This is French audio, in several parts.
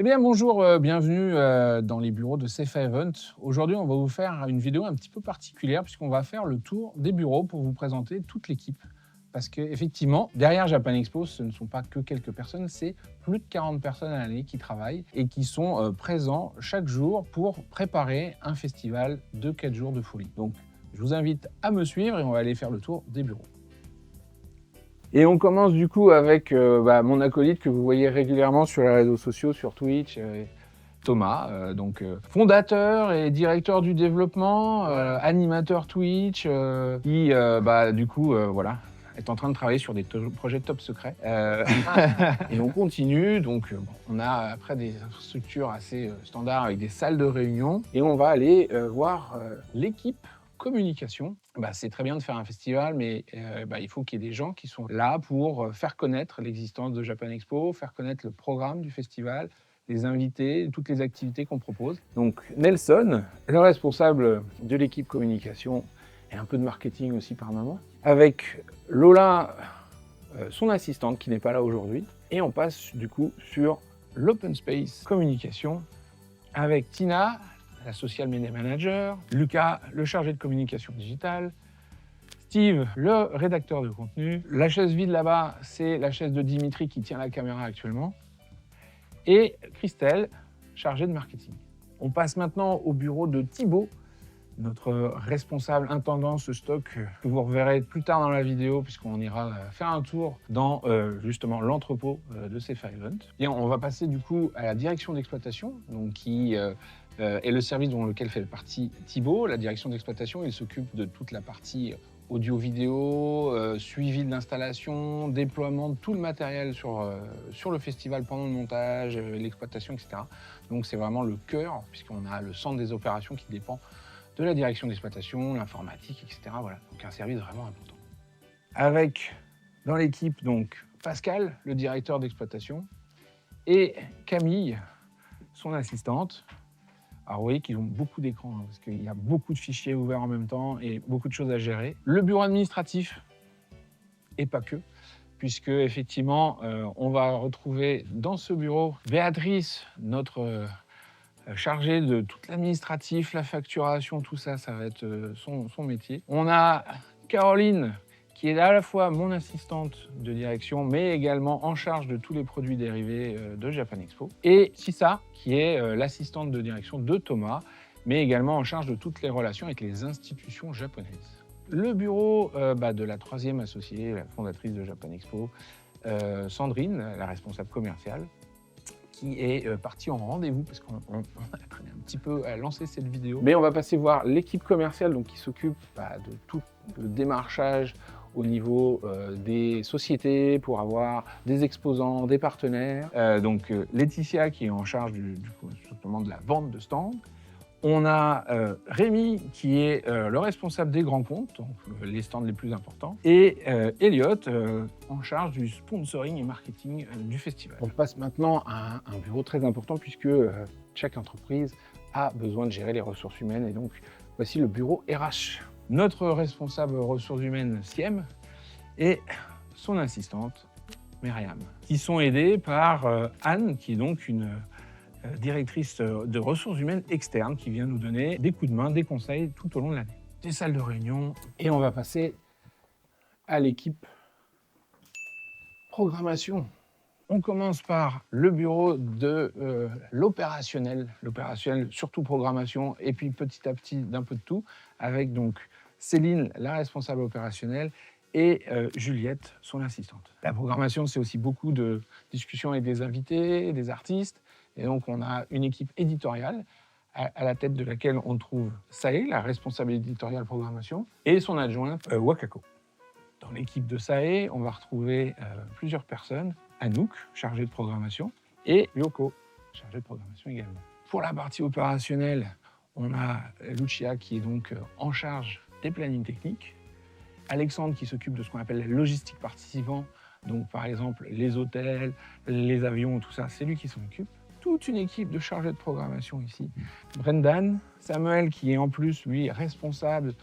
Eh bien bonjour, bienvenue, dans les bureaux de Safe Event. Aujourd'hui, on va vous faire une vidéo un petit peu particulière puisqu'on va faire le tour des bureaux pour vous présenter toute l'équipe. Parce qu'effectivement, derrière Japan Expo, ce ne sont pas que quelques personnes, c'est plus de 40 personnes à l'année qui travaillent et qui sont, présents chaque jour pour préparer un festival de 4 jours de folie. Donc je vous invite à me suivre et on va aller faire le tour des bureaux. Et on commence du coup avec mon acolyte que vous voyez régulièrement sur les réseaux sociaux, sur Twitch, Thomas, fondateur et directeur du développement, animateur Twitch, qui du coup voilà, est en train de travailler sur des projets top secrets. Et on continue, on a après des infrastructures assez standards avec des salles de réunion et on va aller voir l'équipe communication. C'est très bien de faire un festival, mais il faut qu'il y ait des gens qui sont là pour faire connaître l'existence de Japan Expo, faire connaître le programme du festival, les invités, toutes les activités qu'on propose. Donc Nelson, le responsable de l'équipe communication et un peu de marketing aussi par moment, avec Lola, son assistante qui n'est pas là aujourd'hui, et on passe du coup sur l'open space communication avec Tina, la social media manager, Lucas, le chargé de communication digitale, Steve, le rédacteur de contenu. La chaise vide là-bas, c'est la chaise de Dimitri qui tient la caméra actuellement. Et Christelle, chargée de marketing. On passe maintenant au bureau de Thibaut, notre responsable intendance stock, que vous reverrez plus tard dans la vidéo, puisqu'on ira faire un tour dans justement l'entrepôt de Safe Event. Et on va passer du coup à la direction d'exploitation, qui est le service dont lequel fait partie Thibaut. La direction d'exploitation, il s'occupe de toute la partie audio-vidéo, suivi de l'installation, déploiement de tout le matériel sur le festival pendant le montage, l'exploitation, etc. Donc c'est vraiment le cœur, puisqu'on a le centre des opérations qui dépend de la direction d'exploitation, l'informatique, etc. Voilà, donc un service vraiment important. Avec dans l'équipe Pascal, le directeur d'exploitation, et Camille, son assistante. Alors vous voyez qu'ils ont beaucoup d'écrans, parce qu'il y a beaucoup de fichiers ouverts en même temps et beaucoup de choses à gérer. Le bureau administratif, et pas que, puisque effectivement, on va retrouver dans ce bureau Béatrice, notre chargée de tout l'administratif, la facturation, tout ça, ça va être son métier. On a Caroline, qui est à la fois mon assistante de direction, mais également en charge de tous les produits dérivés de Japan Expo. Et Sissa, qui est l'assistante de direction de Thomas, mais également en charge de toutes les relations avec les institutions japonaises. Le bureau de la troisième associée, la fondatrice de Japan Expo, Sandrine, la responsable commerciale, qui est partie en rendez-vous parce qu'on a traîné un petit peu à lancer cette vidéo. Mais on va passer voir l'équipe commerciale qui s'occupe de tout le démarchage au niveau des sociétés pour avoir des exposants, des partenaires. Laetitia qui est en charge justement de la vente de stands. On a Rémi qui est le responsable des grands comptes, donc les stands les plus importants, et Elliot en charge du sponsoring et marketing du festival. On passe maintenant à un bureau très important puisque chaque entreprise a besoin de gérer les ressources humaines et donc voici le bureau RH. Notre responsable ressources humaines, Siem, et son assistante, Myriam, qui sont aidés par Anne, qui est donc une directrice de ressources humaines externes qui vient nous donner des coups de main, des conseils tout au long de l'année. Des salles de réunion et on va passer à l'équipe programmation. On commence par le bureau de l'opérationnel, surtout programmation et puis petit à petit d'un peu de tout avec Céline, la responsable opérationnelle, et Juliette, son assistante. La programmation, c'est aussi beaucoup de discussions avec des invités, des artistes. Et donc, on a une équipe éditoriale à la tête de laquelle on trouve Sae, la responsable éditoriale programmation, et son adjointe Wakako. Dans l'équipe de Sae, on va retrouver plusieurs personnes. Anouk, chargée de programmation, et Yoko, chargée de programmation également. Pour la partie opérationnelle, on a Lucia qui est donc en charge des plannings techniques, Alexandre qui s'occupe de ce qu'on appelle la logistique participant, donc par exemple les hôtels, les avions, tout ça, c'est lui qui s'en occupe. Toute une équipe de chargés de programmation ici. Brendan, Samuel qui est en plus, lui, responsable,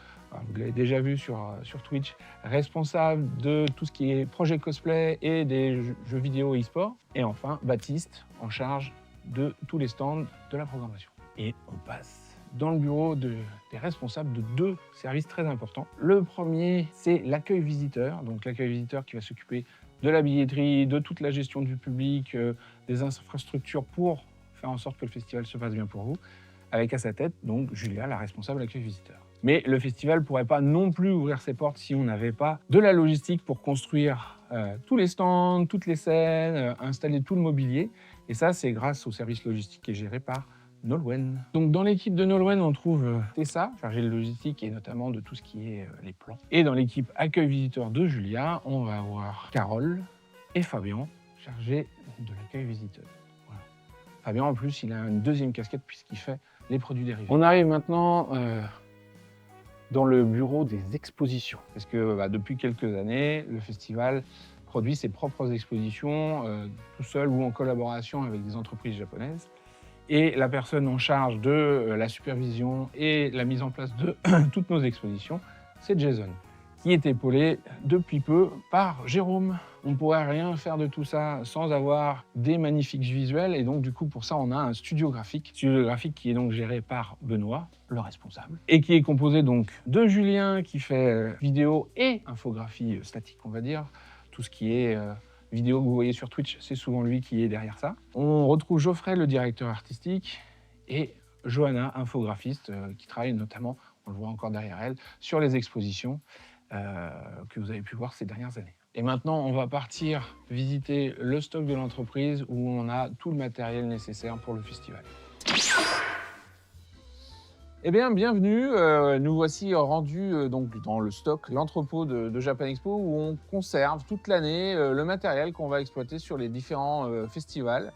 vous l'avez déjà vu sur Twitch, responsable de tout ce qui est projet cosplay et des jeux vidéo e-sport. Et enfin, Baptiste, en charge de tous les stands de la programmation. Et on passe dans le bureau des responsables de 2 services très importants. Le premier, c'est l'accueil visiteur. Donc l'accueil visiteur qui va s'occuper de la billetterie, de toute la gestion du public, des infrastructures pour faire en sorte que le festival se passe bien pour vous, avec à sa tête donc Julia, la responsable accueil visiteur. Mais le festival ne pourrait pas non plus ouvrir ses portes si on n'avait pas de la logistique pour construire tous les stands, toutes les scènes, installer tout le mobilier. Et ça, c'est grâce au service logistique qui est géré par Nolwenn. Donc dans l'équipe de Nolwenn, on trouve Tessa, chargée de logistique et notamment de tout ce qui est les plans. Et dans l'équipe accueil visiteur de Julia, on va avoir Carole et Fabien, chargés de l'accueil visiteur. Voilà. Fabien, en plus, il a une deuxième casquette puisqu'il fait les produits dérivés. On arrive maintenant dans le bureau des expositions. Parce que depuis quelques années, le festival produit ses propres expositions, tout seul ou en collaboration avec des entreprises japonaises. Et la personne en charge de la supervision et la mise en place de toutes nos expositions, c'est Jason, qui est épaulé depuis peu par Jérôme. On ne pourrait rien faire de tout ça sans avoir des magnifiques visuels. Et donc, du coup, pour ça, on a un studio graphique qui est donc géré par Benoît, le responsable, et qui est composé donc de Julien, qui fait vidéo et infographie statique, on va dire. Tout ce qui est vidéo que vous voyez sur Twitch, c'est souvent lui qui est derrière ça. On retrouve Geoffrey, le directeur artistique, et Johanna, infographiste, qui travaille notamment, on le voit encore derrière elle, sur les expositions que vous avez pu voir ces dernières années. Et maintenant, on va partir visiter le stock de l'entreprise où on a tout le matériel nécessaire pour le festival. Eh bien, bienvenue. Nous voici rendus donc dans le stock, l'entrepôt de Japan Expo où on conserve toute l'année le matériel qu'on va exploiter sur les différents festivals.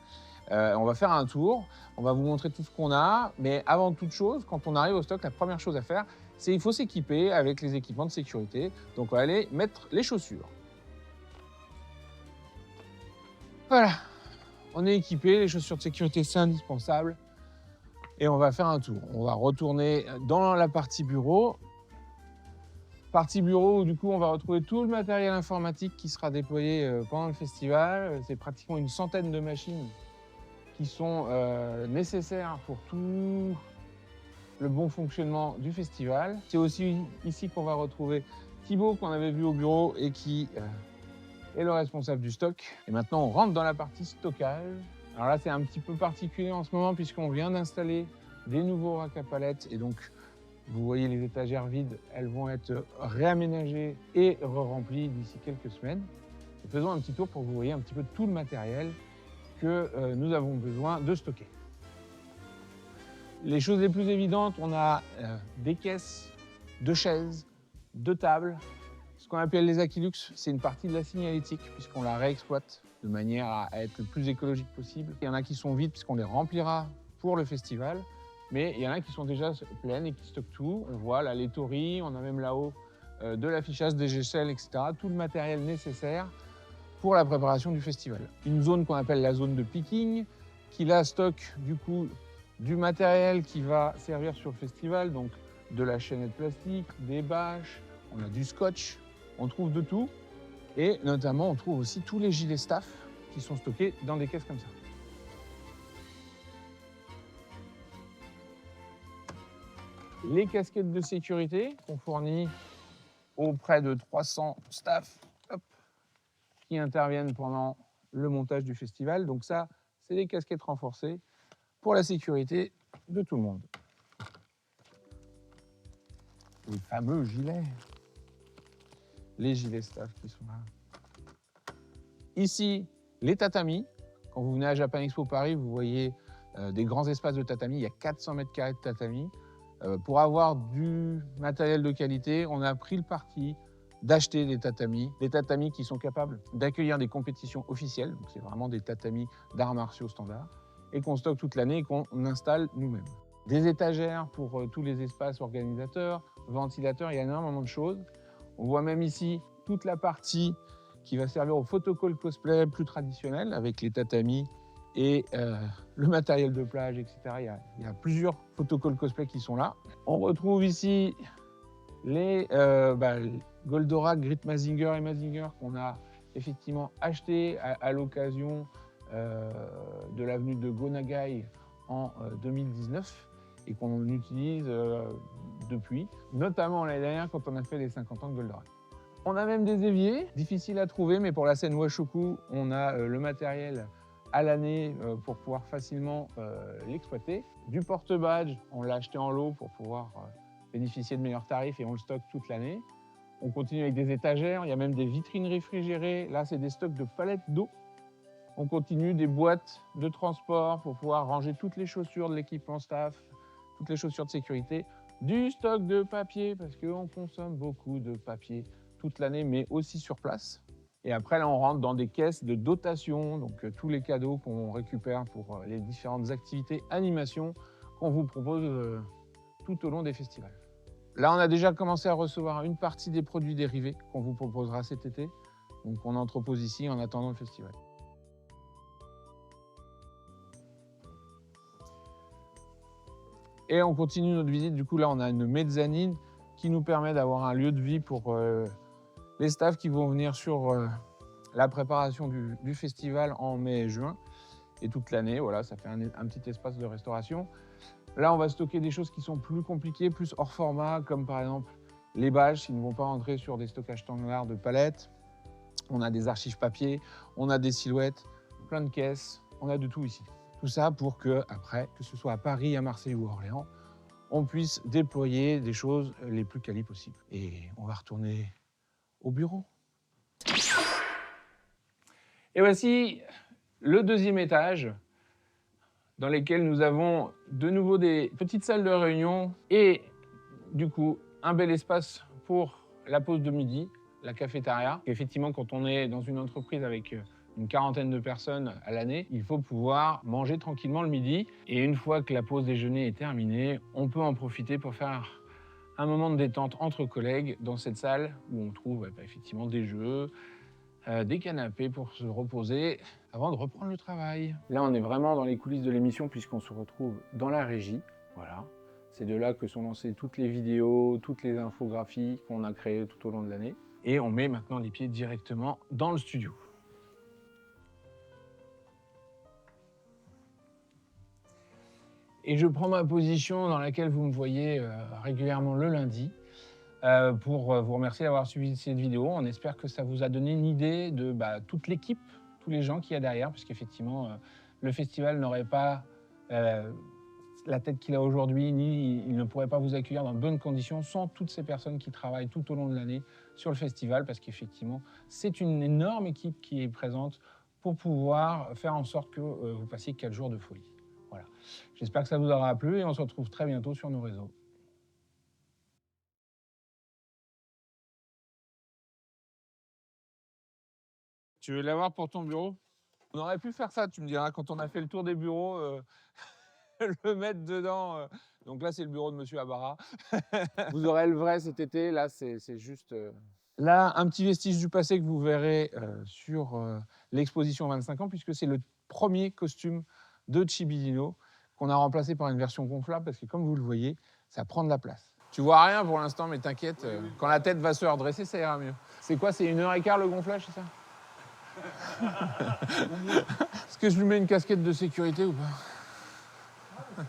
On va faire un tour, on va vous montrer tout ce qu'on a, mais avant toute chose, quand on arrive au stock, la première chose à faire, c'est qu'il faut s'équiper avec les équipements de sécurité. Donc on va aller mettre les chaussures. Voilà, on est équipé, les chaussures de sécurité c'est indispensable. Et on va faire un tour. On va retourner dans la partie bureau. Partie bureau où du coup on va retrouver tout le matériel informatique qui sera déployé pendant le festival. C'est pratiquement une centaine de machines qui sont nécessaires pour tout le bon fonctionnement du festival. C'est aussi ici qu'on va retrouver Thibaut qu'on avait vu au bureau et qui est le responsable du stock. Et maintenant on rentre dans la partie stockage. Alors là, c'est un petit peu particulier en ce moment puisqu'on vient d'installer des nouveaux racks à palettes et donc vous voyez les étagères vides, elles vont être réaménagées et re-remplies d'ici quelques semaines. Et faisons un petit tour pour que vous voyez un petit peu tout le matériel que nous avons besoin de stocker. Les choses les plus évidentes, on a des caisses, de chaises, de tables. Ce qu'on appelle les Aquilux, c'est une partie de la signalétique puisqu'on la réexploite de manière à être le plus écologique possible. Il y en a qui sont vides puisqu'on les remplira pour le festival, mais il y en a qui sont déjà pleines et qui stockent tout. On voit la laiterie, on a même là-haut de l'affichage, des échelles, etc. Tout le matériel nécessaire pour la préparation du festival. Une zone qu'on appelle la zone de picking, qui là stocke du coup du matériel qui va servir sur le festival, donc de la chaînette plastique, des bâches, on a du scotch, on trouve de tout. Et notamment, on trouve aussi tous les gilets staff qui sont stockés dans des caisses comme ça. Les casquettes de sécurité qu'on fournit auprès de 300 staff qui interviennent pendant le montage du festival. Donc ça, c'est des casquettes renforcées pour la sécurité de tout le monde. Les fameux gilets. Les gilets staff qui sont là. Ici, les tatamis. Quand vous venez à Japan Expo Paris, vous voyez des grands espaces de tatami. Il y a 400 mètres carrés de tatami. Pour avoir du matériel de qualité, on a pris le parti d'acheter des tatamis qui sont capables d'accueillir des compétitions officielles. Donc c'est vraiment des tatamis d'arts martiaux standards et qu'on stocke toute l'année et qu'on installe nous-mêmes. Des étagères pour tous les espaces organisateurs, ventilateurs, il y a énormément de choses. On voit même ici toute la partie qui va servir au photocall cosplay plus traditionnel avec les tatamis et le matériel de plage, etc. Il y a plusieurs photocall cosplay qui sont là. On retrouve ici les Goldorak, Grit Mazinger et Mazinger qu'on a effectivement acheté à l'occasion de l'avenue de Gonagai en 2019 et qu'on utilise depuis, notamment l'année dernière quand on a fait les 50 ans de Goldorak. On a même des éviers, difficiles à trouver, mais pour la scène Washoku, on a le matériel à l'année pour pouvoir facilement l'exploiter. Du porte-badge, on l'a acheté en lot pour pouvoir bénéficier de meilleurs tarifs et on le stocke toute l'année. On continue avec des étagères, il y a même des vitrines réfrigérées. Là, c'est des stocks de palettes d'eau. On continue des boîtes de transport pour pouvoir ranger toutes les chaussures de l'équipement staff, toutes les chaussures de sécurité. Du stock de papier, parce qu'on consomme beaucoup de papier toute l'année, mais aussi sur place. Et après, là, on rentre dans des caisses de dotation, donc tous les cadeaux qu'on récupère pour les différentes activités animation qu'on vous propose tout au long des festivals. Là, on a déjà commencé à recevoir une partie des produits dérivés qu'on vous proposera cet été. Donc, on entrepose ici en attendant le festival. Et on continue notre visite. Du coup, là, on a une mezzanine qui nous permet d'avoir un lieu de vie pour les staffs qui vont venir sur la préparation du festival en mai et juin. Et toute l'année, voilà, ça fait un petit espace de restauration. Là, on va stocker des choses qui sont plus compliquées, plus hors format, comme par exemple les bâches, qui ne vont pas rentrer sur des stockages standards de palettes. On a des archives papier, on a des silhouettes, plein de caisses, on a de tout ici. Tout ça pour que, après, que ce soit à Paris, à Marseille ou à Orléans, on puisse déployer des choses les plus quali possibles. Et on va retourner au bureau. Et voici le deuxième étage, dans lesquels nous avons de nouveau des petites salles de réunion et du coup un bel espace pour la pause de midi, la cafétéria. Effectivement, quand on est dans une entreprise avec une quarantaine de personnes à l'année, il faut pouvoir manger tranquillement le midi. Et une fois que la pause déjeuner est terminée, on peut en profiter pour faire un moment de détente entre collègues dans cette salle où on trouve effectivement des jeux, des canapés pour se reposer avant de reprendre le travail. Là, on est vraiment dans les coulisses de l'émission puisqu'on se retrouve dans la régie. Voilà. C'est de là que sont lancées toutes les vidéos, toutes les infographies qu'on a créées tout au long de l'année. Et on met maintenant les pieds directement dans le studio. Et je prends ma position dans laquelle vous me voyez régulièrement le lundi. Pour vous remercier d'avoir suivi cette vidéo. On espère que ça vous a donné une idée de toute l'équipe, tous les gens qu'il y a derrière, puisqu'effectivement, le festival n'aurait pas la tête qu'il a aujourd'hui, ni il ne pourrait pas vous accueillir dans de bonnes conditions sans toutes ces personnes qui travaillent tout au long de l'année sur le festival, parce qu'effectivement, c'est une énorme équipe qui est présente pour pouvoir faire en sorte que vous passiez 4 jours de folie. Voilà. J'espère que ça vous aura plu et on se retrouve très bientôt sur nos réseaux. Tu veux l'avoir pour ton bureau? On aurait pu faire ça, tu me diras, quand on a fait le tour des bureaux, le mettre dedans. Donc là, c'est le bureau de Monsieur Abara. Vous aurez le vrai cet été, là, c'est juste... Là, un petit vestige du passé que vous verrez sur l'exposition 25 ans, puisque c'est le premier costume de Chibidino qu'on a remplacé par une version gonflable, parce que comme vous le voyez, ça prend de la place. Tu vois rien pour l'instant, mais t'inquiète, quand la tête va se redresser, ça ira mieux. C'est quoi, c'est 1h15 le gonflage, c'est ça? Est-ce que je lui mets une casquette de sécurité ou pas?